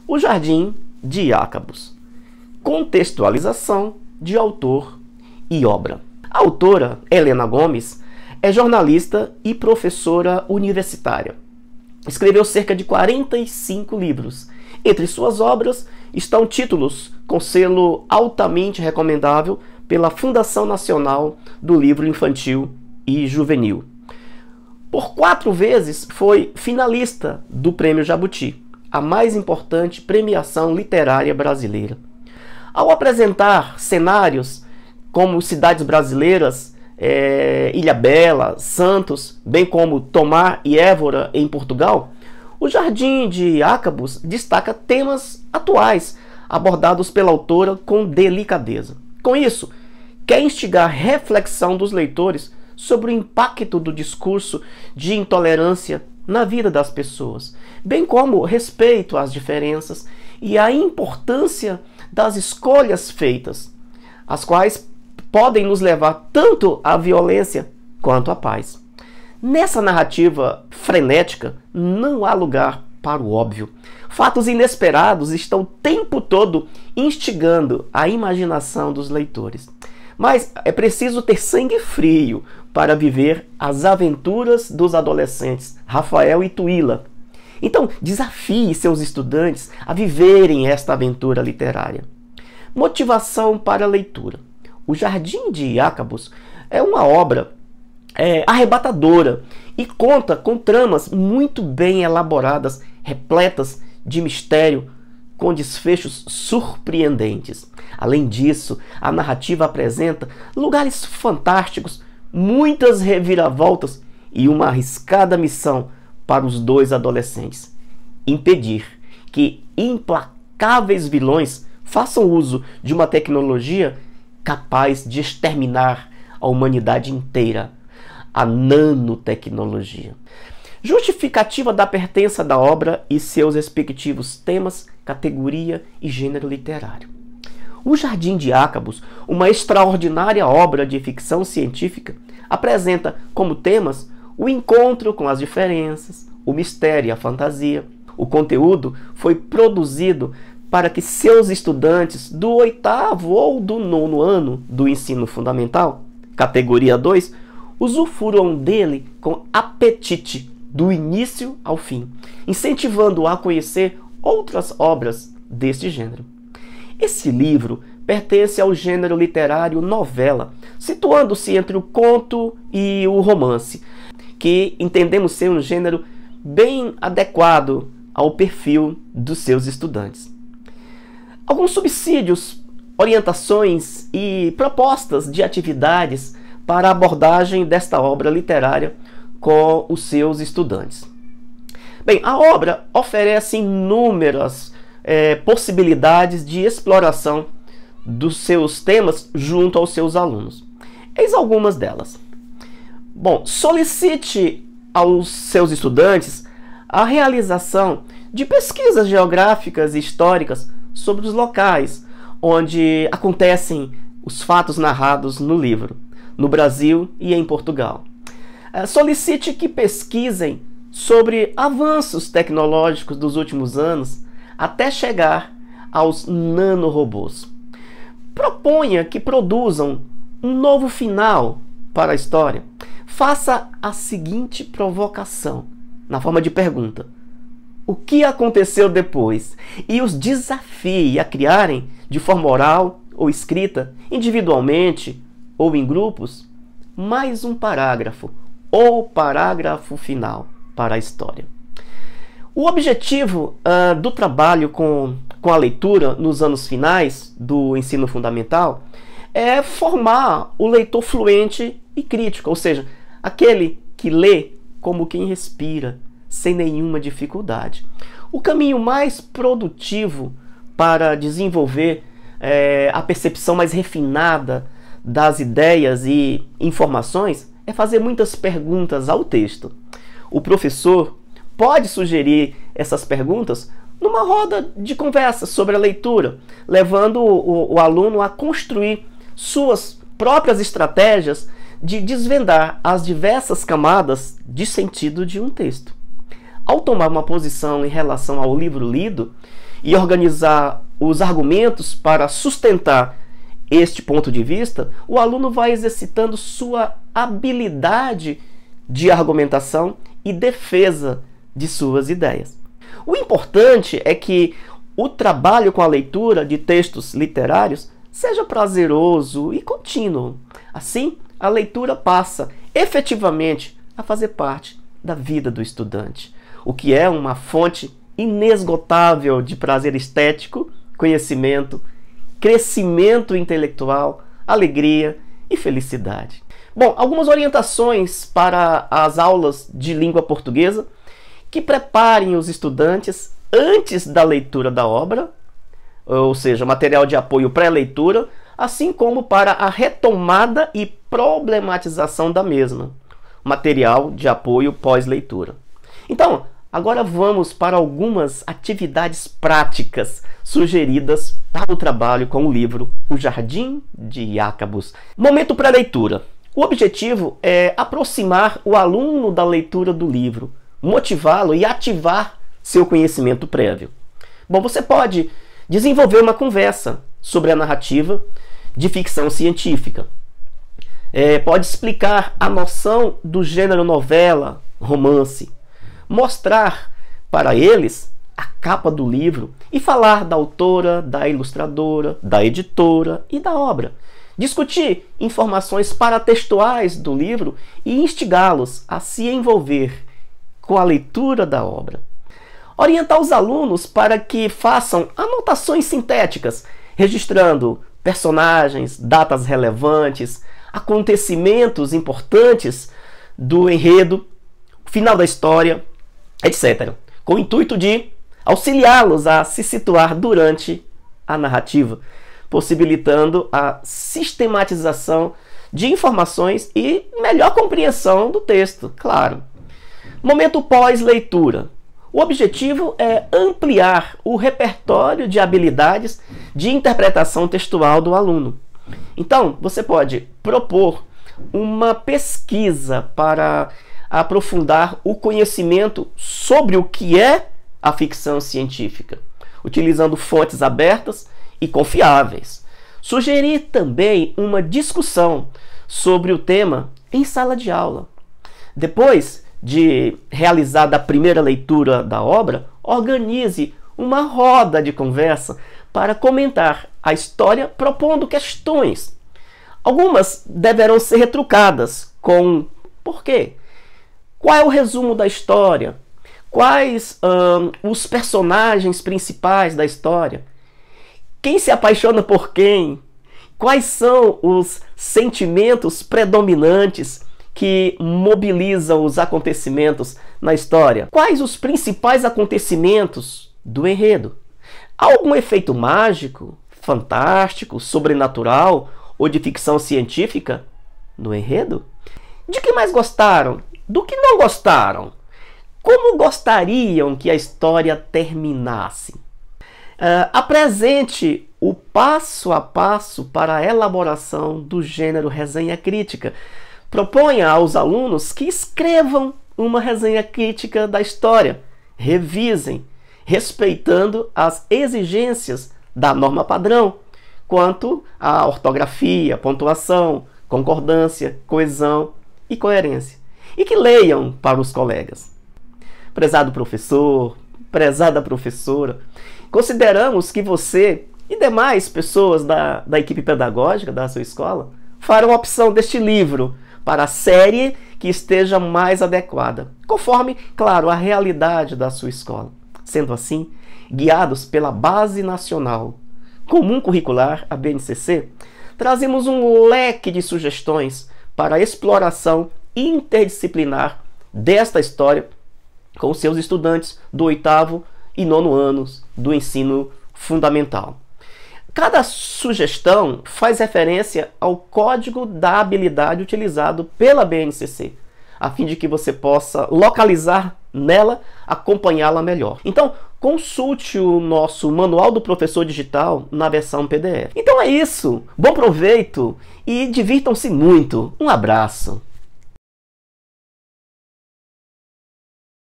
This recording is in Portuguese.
O Jardim de Jacobus. Contextualização de autor e obra. A autora, Helena Gomes, é jornalista e professora universitária. Escreveu cerca de 45 livros. Entre suas obras estão títulos com selo altamente recomendável pela Fundação Nacional do Livro Infantil e Juvenil. Por 4 vezes foi finalista do Prêmio Jabuti, a mais importante premiação literária brasileira. Ao apresentar cenários como cidades brasileiras, Ilhabela, Santos, bem como Tomar e Évora em Portugal, o Jardim de Jacobus destaca temas atuais abordados pela autora com delicadeza. Com isso, quer instigar reflexão dos leitores sobre o impacto do discurso de intolerância na vida das pessoas, bem como respeito às diferenças e a importância das escolhas feitas, as quais podem nos levar tanto à violência quanto à paz. Nessa narrativa frenética, não há lugar para o óbvio. Fatos inesperados estão o tempo todo instigando a imaginação dos leitores. Mas é preciso ter sangue frio para viver as aventuras dos adolescentes Rafael e Tuíla. Então, desafie seus estudantes a viverem esta aventura literária. Motivação para a leitura. O Jardim de Jacobus é uma obra arrebatadora e conta com tramas muito bem elaboradas, repletas de mistério, com desfechos surpreendentes. Além disso, a narrativa apresenta lugares fantásticos, muitas reviravoltas e uma arriscada missão para os 2 adolescentes: impedir que implacáveis vilões façam uso de uma tecnologia capaz de exterminar a humanidade inteira, a nanotecnologia. Justificativa da pertença da obra e seus respectivos temas, categoria e gênero literário. O Jardim de Jacobus, uma extraordinária obra de ficção científica, apresenta como temas o encontro com as diferenças, o mistério e a fantasia. O conteúdo foi produzido para que seus estudantes do 8º ou do 9º ano do ensino fundamental, categoria 2, usufruam dele com apetite do início ao fim, incentivando-o a conhecer outras obras deste gênero. Esse livro pertence ao gênero literário novela, situando-se entre o conto e o romance, que entendemos ser um gênero bem adequado ao perfil dos seus estudantes. Alguns subsídios, orientações e propostas de atividades para a abordagem desta obra literária com os seus estudantes. Bem, a obra oferece inúmeras possibilidades de exploração dos seus temas junto aos seus alunos. Eis algumas delas. Bom, solicite aos seus estudantes a realização de pesquisas geográficas e históricas sobre os locais onde acontecem os fatos narrados no livro, no Brasil e em Portugal. Solicite que pesquisem sobre avanços tecnológicos dos últimos anos até chegar aos nanorobôs. Proponha que produzam um novo final para a história. Faça a seguinte provocação, na forma de pergunta: o que aconteceu depois? E os desafie a criarem, de forma oral ou escrita, individualmente ou em grupos, mais um parágrafo ou parágrafo final para a história. O objetivo do trabalho com a leitura nos anos finais do ensino fundamental é formar o leitor fluente e crítico, ou seja, aquele que lê como quem respira, sem nenhuma dificuldade. O caminho mais produtivo para desenvolver a percepção mais refinada das ideias e informações é fazer muitas perguntas ao texto. O professor pode sugerir essas perguntas numa roda de conversa sobre a leitura, levando o aluno a construir suas próprias estratégias de desvendar as diversas camadas de sentido de um texto. Ao tomar uma posição em relação ao livro lido e organizar os argumentos para sustentar este ponto de vista, o aluno vai exercitando sua habilidade de argumentação e defesa de suas ideias. O importante é que o trabalho com a leitura de textos literários seja prazeroso e contínuo. Assim, a leitura passa efetivamente a fazer parte da vida do estudante, o que é uma fonte inesgotável de prazer estético, conhecimento, crescimento intelectual, alegria e felicidade. Bom, algumas orientações para as aulas de língua portuguesa que preparem os estudantes antes da leitura da obra, ou seja, material de apoio pré-leitura, assim como para a retomada e problematização da mesma, material de apoio pós-leitura. Então, agora vamos para algumas atividades práticas sugeridas para o trabalho com o livro O Jardim de Jacobus. Momento pré-leitura. O objetivo é aproximar o aluno da leitura do livro, motivá-lo e ativar seu conhecimento prévio. Bom, você pode desenvolver uma conversa sobre a narrativa de ficção científica. Pode explicar a noção do gênero novela, romance, mostrar para eles a capa do livro e falar da autora, da ilustradora, da editora e da obra. Discutir informações paratextuais do livro e instigá-los a se envolver com a leitura da obra. Orientar os alunos para que façam anotações sintéticas, registrando personagens, datas relevantes, acontecimentos importantes do enredo, final da história, etc., com o intuito de auxiliá-los a se situar durante a narrativa, possibilitando a sistematização de informações e melhor compreensão do texto, claro. Momento pós-leitura. O objetivo é ampliar o repertório de habilidades de interpretação textual do aluno. Então, você pode propor uma pesquisa para aprofundar o conhecimento sobre o que é a ficção científica, utilizando fontes abertas e confiáveis. Sugerir também uma discussão sobre o tema em sala de aula. Depois de realizada a primeira leitura da obra, organize uma roda de conversa para comentar a história, propondo questões. Algumas deverão ser retrucadas com por quê? Qual é o resumo da história? Quais os personagens principais da história? Quem se apaixona por quem? Quais são os sentimentos predominantes que mobilizam os acontecimentos na história? Quais os principais acontecimentos do enredo? Há algum efeito mágico, fantástico, sobrenatural ou de ficção científica no enredo? De que mais gostaram? Do que não gostaram? Como gostariam que a história terminasse? Apresente o passo a passo para a elaboração do gênero resenha crítica. Proponha aos alunos que escrevam uma resenha crítica da história. Revisem, respeitando as exigências da norma padrão, quanto à ortografia, pontuação, concordância, coesão e coerência. E que leiam para os colegas. Prezado professor, prezada professora, consideramos que você e demais pessoas da equipe pedagógica da sua escola farão opção deste livro para a série que esteja mais adequada, conforme, claro, a realidade da sua escola. Sendo assim, guiados pela Base Nacional Comum Curricular, a BNCC, trazemos um leque de sugestões para a exploração interdisciplinar desta história com seus estudantes do 8º e 9º anos do ensino fundamental. Cada sugestão faz referência ao código da habilidade utilizado pela BNCC, a fim de que você possa localizar nela, acompanhá-la melhor. Então, consulte o nosso Manual do Professor Digital na versão PDF. Então é isso. Bom proveito e divirtam-se muito. Um abraço.